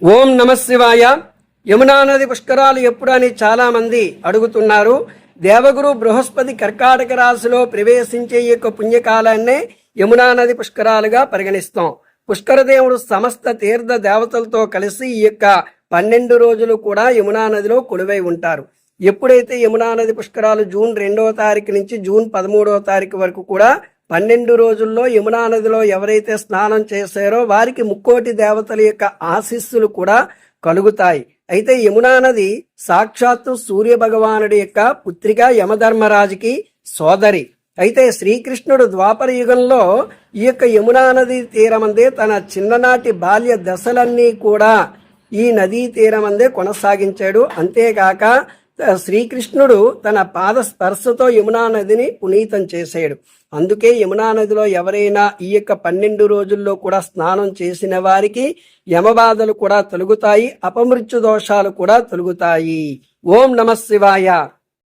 ఓం నమ శివాయ. యమునా నది పుష్కరాలు ఎప్పుడు అని చాలా మంది అడుగుతున్నారు. దేవగురు బృహస్పతి కర్కాటక రాశిలో ప్రవేశించే ఈ యొక్క పుణ్యకాలాన్నే యమునా నది పుష్కరాలుగా పరిగణిస్తాం. పుష్కరదేవుడు సమస్త తీర్థ దేవతలతో కలిసి ఈ యొక్క 12 రోజులు కూడా యమునా నదిలో కొలువై ఉంటారు. ఎప్పుడైతే యమునా నది పుష్కరాలు జూన్ 2వ తారీఖు నుంచి జూన్ 13వ తారీఖు వరకు కూడా 12 రోజుల్లో యమునా నదిలో ఎవరైతే స్నానం చేశారో వారికి ముక్కోటి దేవతల యొక్క ఆశీస్సులు కూడా కలుగుతాయి. అయితే యమునా నది సాక్షాత్తు సూర్య భగవానుడి యొక్క పుత్రిక, యమధర్మరాజుకి సోదరి. అయితే శ్రీకృష్ణుడు ద్వాపర యుగంలో ఈ యొక్క యమునా నది తీరమందే తన చిన్ననాటి బాల్య దశలన్నీ కూడా ఈ నదీ తీరమందే కొనసాగించాడు. అంతేకాక శ్రీకృష్ణుడు తన పాద స్పర్శతో యమునా నదిని పునీతం చేశాడు. అందుకే యమునా నదిలో ఎవరైనా ఈ యొక్క 12 రోజుల్లో కూడా స్నానం చేసిన వారికి యమబాధలు కూడా తొలగుతాయి, అపమృత్యు దోషాలు కూడా తొలగుతాయి. ఓం నమ శివాయ.